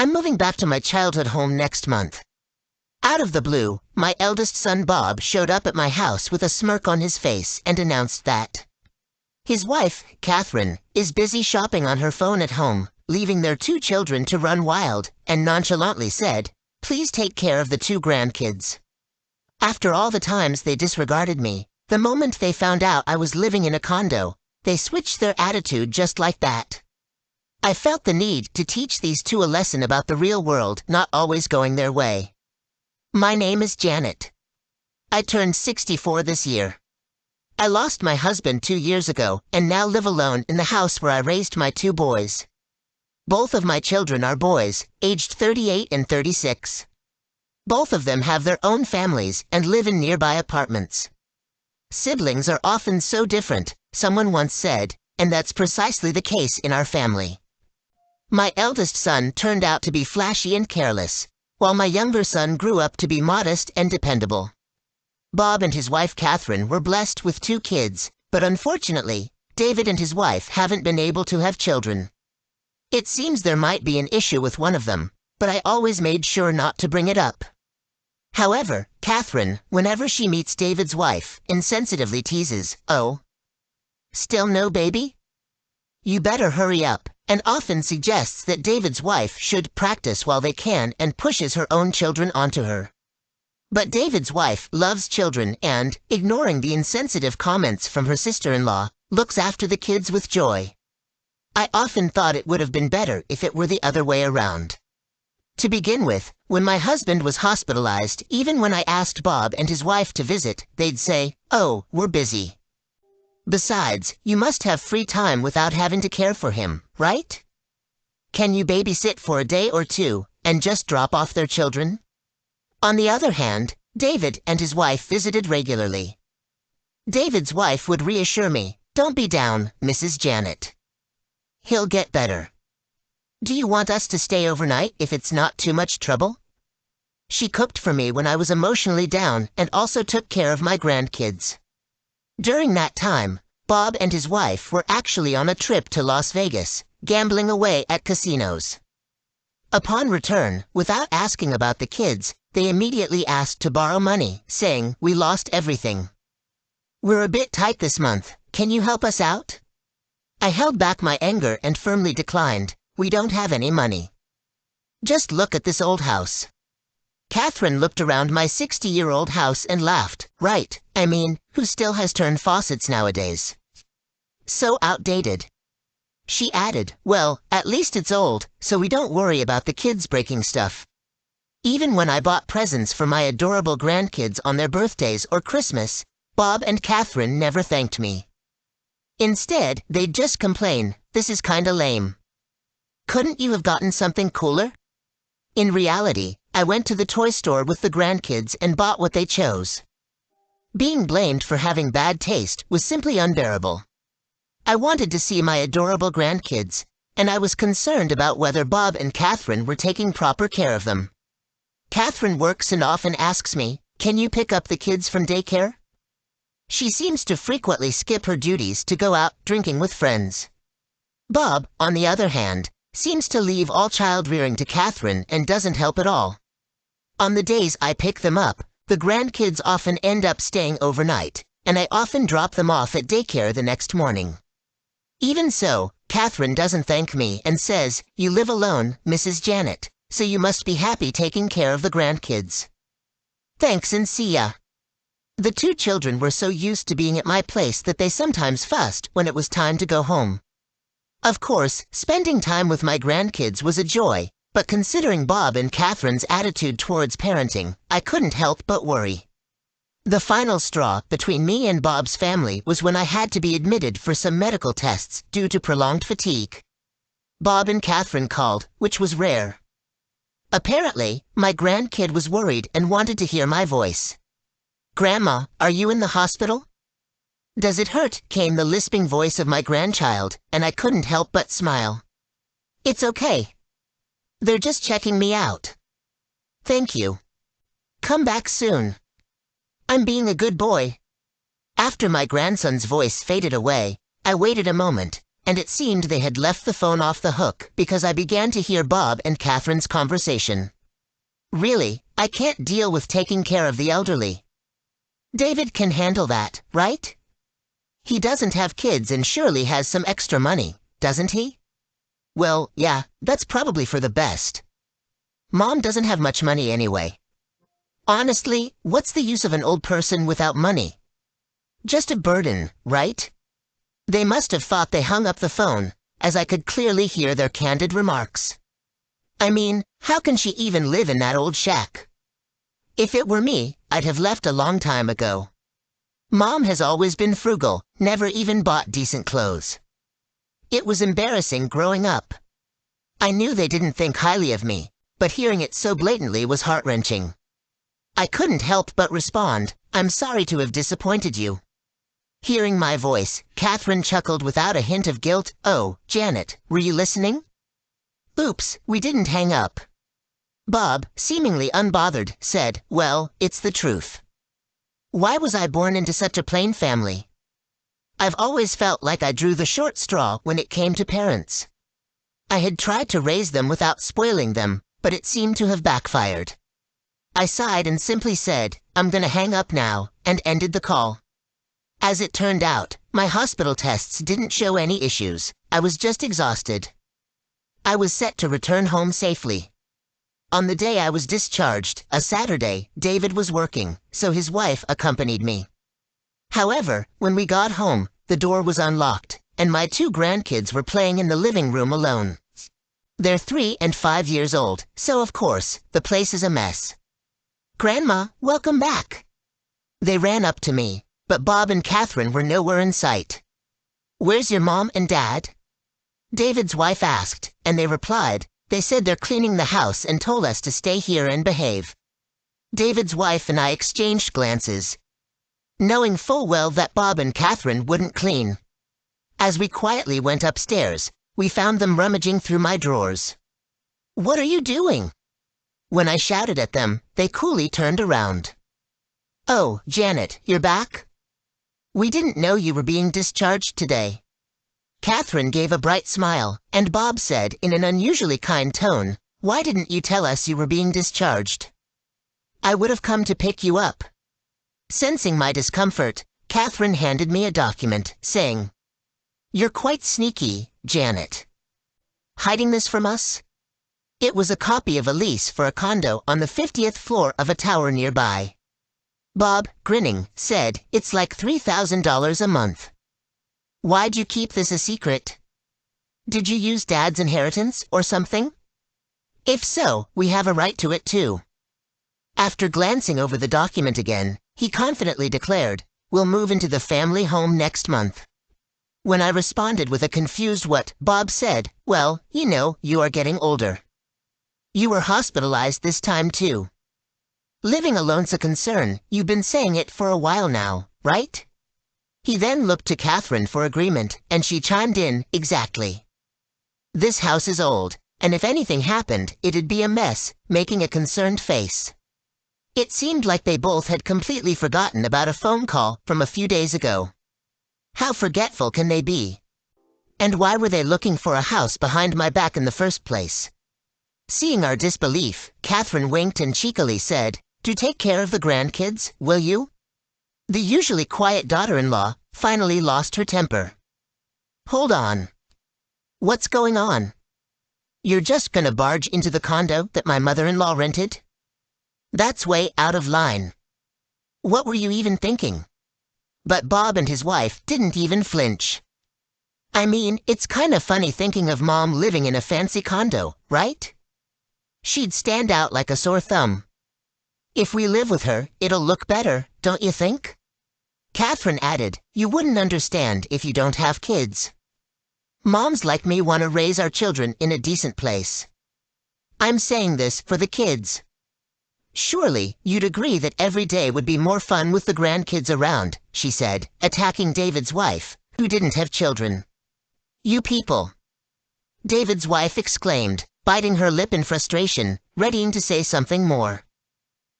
I'm moving back to my childhood home next month. Out of the blue, my eldest son Bob showed up at my house with a smirk on his face and announced that his wife, Catherine, is busy shopping on her phone at home, leaving their 2 children to run wild, and nonchalantly said, "Please take care of the 2 grandkids." After all the times they disregarded me, the moment they found out I was living in a condo, they switched their attitude just like that. I felt the need to teach these 2 a lesson about the real world not always going their way. My name is Janet. I turned 64 this year. I lost my husband 2 years ago and now live alone in the house where I raised my 2 boys. Both of my children are boys, aged 38 and 36. Both of them have their own families and live in nearby apartments. Siblings are often so different, someone once said, and that's precisely the case in our family. My eldest son turned out to be flashy and careless, while my younger son grew up to be modest and dependable. Bob and his wife Catherine were blessed with 2 kids, but unfortunately, David and his wife haven't been able to have children. It seems there might be an issue with one of them, but I always made sure not to bring it up. However, Catherine, whenever she meets David's wife, insensitively teases, "Oh, still no baby? You better hurry up," and often suggests that David's wife should practice while they can and pushes her own children onto her. But David's wife loves children and, ignoring the insensitive comments from her sister-in-law, looks after the kids with joy. I often thought it would have been better if it were the other way around. To begin with, when my husband was hospitalized, even when I asked Bob and his wife to visit, they'd say, "Oh, we're busy." Besides, you must have free time without having to care for him, right? Can you babysit for a day or 2 and just drop off their children? On the other hand, David and his wife visited regularly. David's wife would reassure me, "Don't be down, Mrs. Janet. He'll get better. Do you want us to stay overnight if it's not too much trouble?" She cooked for me when I was emotionally down and also took care of my grandkids. During that time, Bob and his wife were actually on a trip to Las Vegas, gambling away at casinos. Upon return, without asking about the kids, they immediately asked to borrow money, saying, "We lost everything. We're a bit tight this month. Can you help us out?" I held back my anger and firmly declined, "We don't have any money. Just look at this old house." Catherine looked around my 60-year-old house and laughed. "Right, I mean, who still has turned faucets nowadays? So outdated." She added, "Well, at least it's old, so we don't worry about the kids breaking stuff." Even when I bought presents for my adorable grandkids on their birthdays or Christmas, Bob and Catherine never thanked me. Instead, they'd just complain, "This is kinda lame. Couldn't you have gotten something cooler?" In reality, I went to the toy store with the grandkids and bought what they chose. Being blamed for having bad taste was simply unbearable. I wanted to see my adorable grandkids, and I was concerned about whether Bob and Catherine were taking proper care of them. Catherine works and often asks me, "Can you pick up the kids from daycare?" She seems to frequently skip her duties to go out drinking with friends. Bob, on the other hand, seems to leave all child rearing to Catherine and doesn't help at all. On the days I pick them up, the grandkids often end up staying overnight, and I often drop them off at daycare the next morning. Even so, Catherine doesn't thank me and says, "You live alone, Mrs. Janet, so you must be happy taking care of the grandkids." Thanks and see ya. The 2 children were so used to being at my place that they sometimes fussed when it was time to go home. Of course, spending time with my grandkids was a joy, but considering Bob and Catherine's attitude towards parenting, I couldn't help but worry. The final straw between me and Bob's family was when I had to be admitted for some medical tests due to prolonged fatigue. Bob and Catherine called, which was rare. Apparently, my grandkid was worried and wanted to hear my voice. "Grandma, are you in the hospital?" "Does it hurt?" came the lisping voice of my grandchild, and I couldn't help but smile. "It's okay. They're just checking me out." "Thank you. Come back soon. I'm being a good boy." After my grandson's voice faded away, I waited a moment, and it seemed they had left the phone off the hook because I began to hear Bob and Catherine's conversation. Really, I can't deal with taking care of the elderly. David can handle that, right? He doesn't have kids and surely has some extra money, doesn't he? Well, yeah, that's probably for the best. Mom doesn't have much money anyway. Honestly, what's the use of an old person without money? Just a burden, right? They must have thought they hung up the phone, as I could clearly hear their candid remarks. I mean, how can she even live in that old shack? If it were me, I'd have left a long time ago. Mom has always been frugal, never even bought decent clothes. It was embarrassing growing up. I knew they didn't think highly of me, but hearing it so blatantly was heart-wrenching. I couldn't help but respond, "I'm sorry to have disappointed you." Hearing my voice, Catherine chuckled without a hint of guilt. "Oh, Janet, were you listening?" Oops, we didn't hang up. Bob, seemingly unbothered, said, "Well, it's the truth. Why was I born into such a plain family? I've always felt like I drew the short straw when it came to parents. I had tried to raise them without spoiling them, but it seemed to have backfired." I sighed and simply said, "I'm gonna hang up now," and ended the call. As it turned out, my hospital tests didn't show any issues. I was just exhausted. I was set to return home safely. On the day I was discharged, a Saturday, David was working, so his wife accompanied me. However, when we got home, the door was unlocked, and my 2 grandkids were playing in the living room alone. They're 3 and 5 years old, so of course, the place is a mess. "Grandma, welcome back." They ran up to me, but Bob and Catherine were nowhere in sight. "Where's your mom and dad?" David's wife asked, and they replied, "They said they're cleaning the house and told us to stay here and behave." David's wife and I exchanged glances, knowing full well that Bob and Catherine wouldn't clean. As we quietly went upstairs, we found them rummaging through my drawers. "What are you doing?" When I shouted at them, they coolly turned around. "Oh, Janet, you're back? We didn't know you were being discharged today." Catherine gave a bright smile, and Bob said in an unusually kind tone, "Why didn't you tell us you were being discharged? I would have come to pick you up." Sensing my discomfort, Catherine handed me a document, saying, "You're quite sneaky, Janet. Hiding this from us?" It was a copy of a lease for a condo on the 50th floor of a tower nearby. Bob, grinning, said, "It's like $3,000 a month. Why'd you keep this a secret? Did you use Dad's inheritance or something? If so, we have a right to it too." After glancing over the document again, he confidently declared, "We'll move into the family home next month." When I responded with a confused what, Bob said, "Well, you know, you are getting older. You were hospitalized this time too. Living alone's a concern, you've been saying it for a while now, right?" He then looked to Catherine for agreement, and she chimed in, "Exactly. This house is old, and if anything happened, it'd be a mess," making a concerned face. It seemed like they both had completely forgotten about a phone call from a few days ago. How forgetful can they be? And why were they looking for a house behind my back in the first place? Seeing our disbelief, Catherine winked and cheekily said, "Do take care of the grandkids, will you?" The usually quiet daughter-in-law finally lost her temper. "Hold on. What's going on? You're just gonna barge into the condo that my mother-in-law rented? That's way out of line. What were you even thinking?" But Bob and his wife didn't even flinch. "I mean, it's kinda funny thinking of Mom living in a fancy condo, right? She'd stand out like a sore thumb. If we live with her, it'll look better, don't you think?" Catherine added, "You wouldn't understand if you don't have kids. Moms like me want to raise our children in a decent place. I'm saying this for the kids. Surely, you'd agree that every day would be more fun with the grandkids around," she said, attacking David's wife, who didn't have children. "You people!" David's wife exclaimed, biting her lip in frustration, readying to say something more.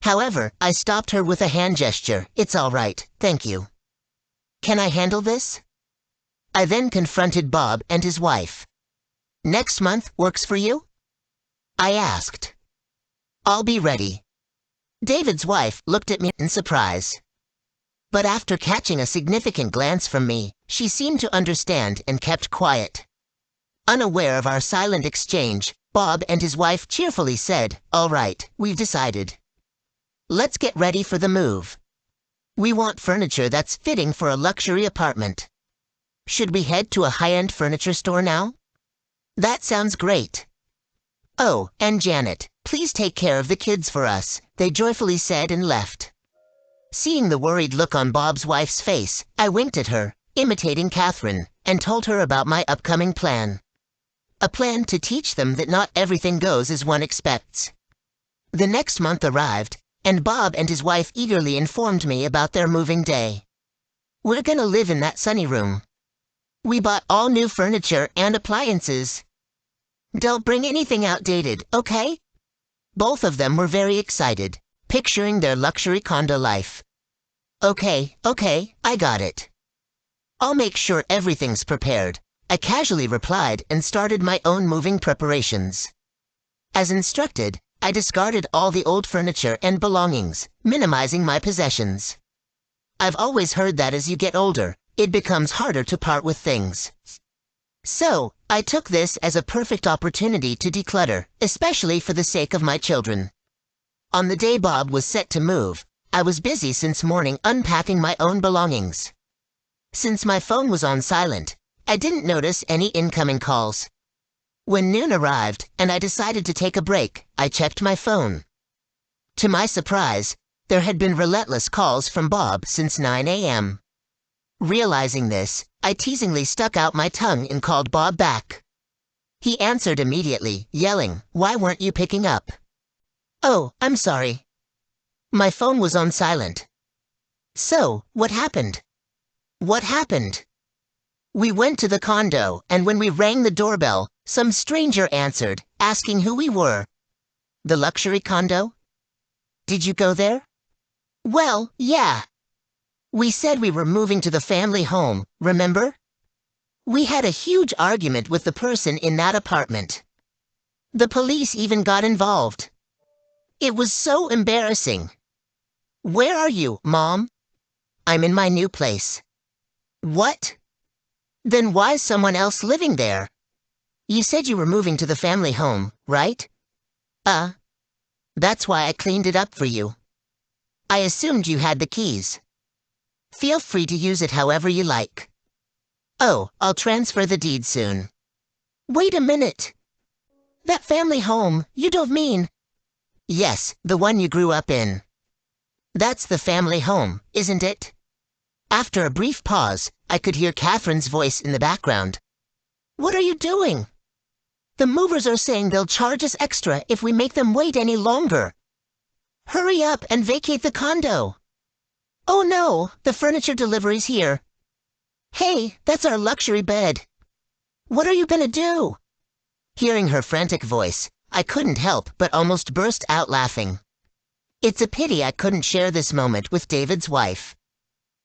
However, I stopped her with a hand gesture. "It's all right, thank you. Can I handle this?" I then confronted Bob and his wife. "Next month works for you?" I asked. "I'll be ready." David's wife looked at me in surprise. But after catching a significant glance from me, she seemed to understand and kept quiet. Unaware of our silent exchange, Bob and his wife cheerfully said, "All right, we've decided. Let's get ready for the move. We want furniture that's fitting for a luxury apartment. Should we head to a high-end furniture store now?" "That sounds great." "Oh, and Janet, please take care of the kids for us," they joyfully said and left. Seeing the worried look on Bob's wife's face, I winked at her, imitating Catherine, and told her about my upcoming plan. A plan to teach them that not everything goes as one expects. The next month arrived, and Bob and his wife eagerly informed me about their moving day. "We're gonna live in that sunny room. We bought all new furniture and appliances. Don't bring anything outdated, okay?" Both of them were very excited, picturing their luxury condo life. Okay, I got it. "I'll make sure everything's prepared," I casually replied and started my own moving preparations. As instructed, I discarded all the old furniture and belongings, minimizing my possessions. I've always heard that as you get older, it becomes harder to part with things. So, I took this as a perfect opportunity to declutter, especially for the sake of my children. On the day Bob was set to move, I was busy since morning unpacking my own belongings. Since my phone was on silent, I didn't notice any incoming calls. When noon arrived and I decided to take a break, I checked my phone. To my surprise, there had been relentless calls from Bob since 9 a.m. Realizing this, I teasingly stuck out my tongue and called Bob back. He answered immediately, yelling, "Why weren't you picking up?" "Oh, I'm sorry. My phone was on silent." "So, what happened?" "What happened? We went to the condo, and when we rang the doorbell, some stranger answered, asking who we were." "The luxury condo? Did you go there?" "Well, yeah. We said we were moving to the family home, remember? We had a huge argument with the person in that apartment. The police even got involved. It was so embarrassing." "Where are you, Mom?" "I'm in my new place." "What? Then why's someone else living there? You said you were moving to the family home, right?" That's why I cleaned it up for you. I assumed you had the keys. Feel free to use it however you like." "Oh, I'll transfer the deed soon." "Wait a minute. That family home, you don't mean—" "Yes, the one you grew up in. That's the family home, isn't it?" After a brief pause, I could hear Catherine's voice in the background. "What are you doing? The movers are saying they'll charge us extra if we make them wait any longer. Hurry up and vacate the condo. Oh no, the furniture delivery's here. Hey, that's our luxury bed. What are you gonna do?" Hearing her frantic voice, I couldn't help but almost burst out laughing. It's a pity I couldn't share this moment with David's wife.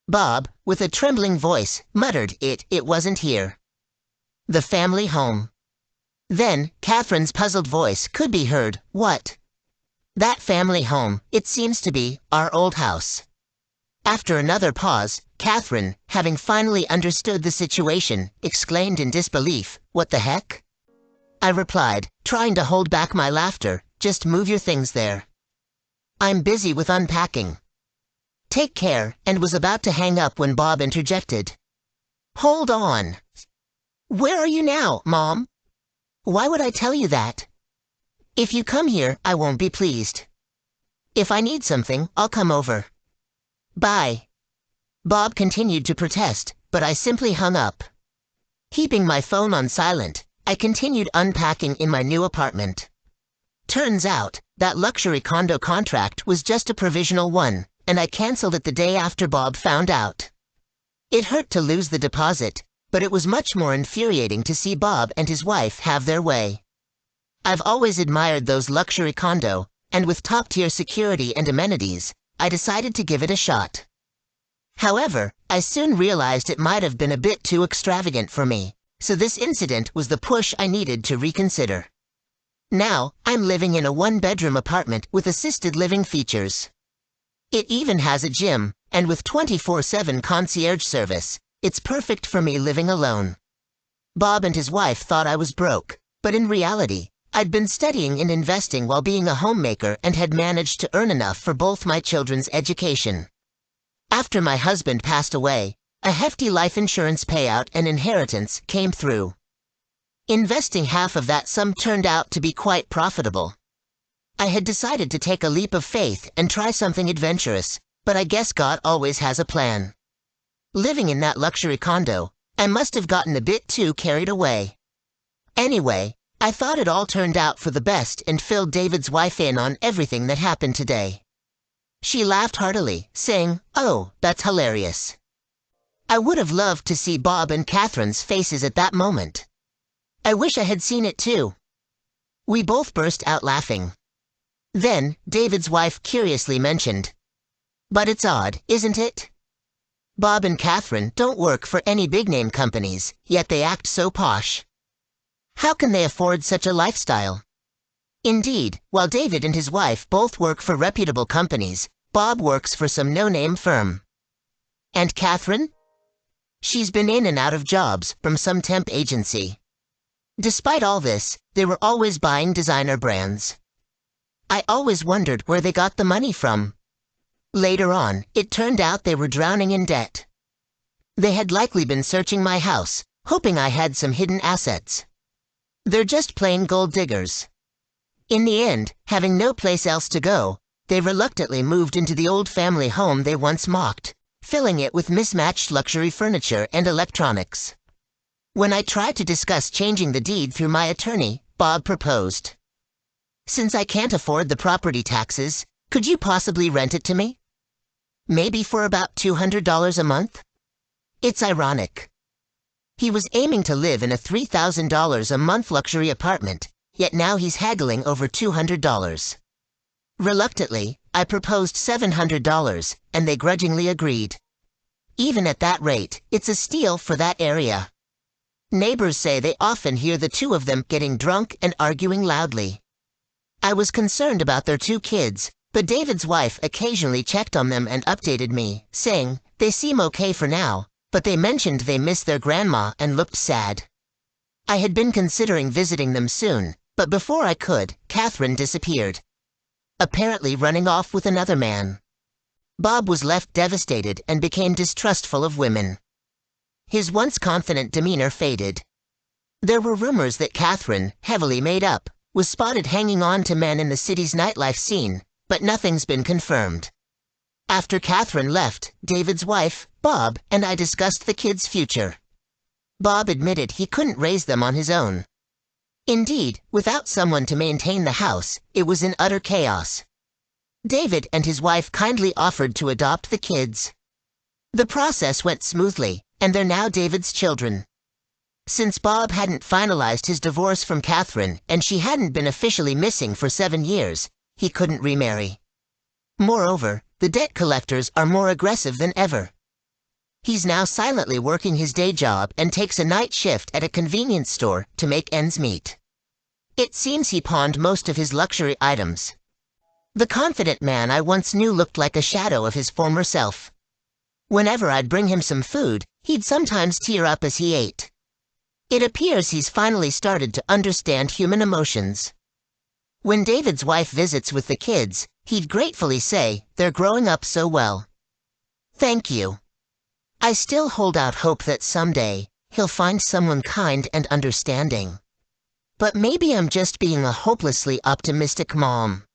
Bob, with a trembling voice, muttered it wasn't here. The family home. Then, Catherine's puzzled voice could be heard, "What?" "That family home, it seems to be our old house." After another pause, Catherine, having finally understood the situation, exclaimed in disbelief, "What the heck?" I replied, trying to hold back my laughter, "Just move your things there. I'm busy with unpacking. Take care," and was about to hang up when Bob interjected. "Hold on. Where are you now, Mom?" "Why would I tell you that? If you come here, I won't be pleased. If I need something, I'll come over. Bye." Bob continued to protest, but I simply hung up. Keeping my phone on silent, I continued unpacking in my new apartment. Turns out, that luxury condo contract was just a provisional one, and I canceled it the day after Bob found out. It hurt to lose the deposit, but it was much more infuriating to see Bob and his wife have their way. I've always admired those luxury condo, and with top-tier security and amenities, I decided to give it a shot. However, I soon realized it might have been a bit too extravagant for me, so this incident was the push I needed to reconsider. Now, I'm living in a one-bedroom apartment with assisted living features. It even has a gym, and with 24/7 concierge service, it's perfect for me living alone. Bob and his wife thought I was broke, but in reality, I'd been studying and investing while being a homemaker and had managed to earn enough for both my children's education. After my husband passed away, a hefty life insurance payout and inheritance came through. Investing half of that sum turned out to be quite profitable. I had decided to take a leap of faith and try something adventurous, but I guess God always has a plan. Living in that luxury condo, I must have gotten a bit too carried away. Anyway, I thought it all turned out for the best and filled David's wife in on everything that happened today. She laughed heartily, saying, "Oh, that's hilarious." I would have loved to see Bob and Catherine's faces at that moment. I wish I had seen it too. We both burst out laughing. Then, David's wife curiously mentioned, "But it's odd, isn't it? Bob and Catherine don't work for any big-name companies, yet they act so posh. How can they afford such a lifestyle?" Indeed, while David and his wife both work for reputable companies, Bob works for some no-name firm. And Catherine? She's been in and out of jobs from some temp agency. Despite all this, they were always buying designer brands. I always wondered where they got the money from. Later on, it turned out they were drowning in debt. They had likely been searching my house, hoping I had some hidden assets. They're just plain gold diggers. In the end, having no place else to go, they reluctantly moved into the old family home they once mocked, filling it with mismatched luxury furniture and electronics. When I tried to discuss changing the deed through my attorney, Bob proposed, "Since I can't afford the property taxes, could you possibly rent it to me? Maybe for about $200 a month?" It's ironic. He was aiming to live in a $3,000 a month luxury apartment, yet now he's haggling over $200. Reluctantly, I proposed $700, and they grudgingly agreed. Even at that rate, it's a steal for that area. Neighbors say they often hear the two of them getting drunk and arguing loudly. I was concerned about their two kids, but David's wife occasionally checked on them and updated me, saying, "They seem okay for now, but they mentioned they miss their grandma and looked sad." I had been considering visiting them soon, but before I could, Catherine disappeared, apparently running off with another man. Bob was left devastated and became distrustful of women. His once confident demeanor faded. There were rumors that Catherine, heavily made up, was spotted hanging on to men in the city's nightlife scene, but nothing's been confirmed. After Catherine left, David's wife, Bob, and I discussed the kids' future. Bob admitted he couldn't raise them on his own. Indeed, without someone to maintain the house, it was in utter chaos. David and his wife kindly offered to adopt the kids. The process went smoothly, and they're now David's children. Since Bob hadn't finalized his divorce from Catherine and she hadn't been officially missing for 7 years, he couldn't remarry. Moreover, the debt collectors are more aggressive than ever. He's now silently working his day job and takes a night shift at a convenience store to make ends meet. It seems he pawned most of his luxury items. The confident man I once knew looked like a shadow of his former self. Whenever I'd bring him some food, he'd sometimes tear up as he ate. It appears he's finally started to understand human emotions. When David's wife visits with the kids, he'd gratefully say, "They're growing up so well." Thank you. I still hold out hope that someday, he'll find someone kind and understanding. But maybe I'm just being a hopelessly optimistic mom.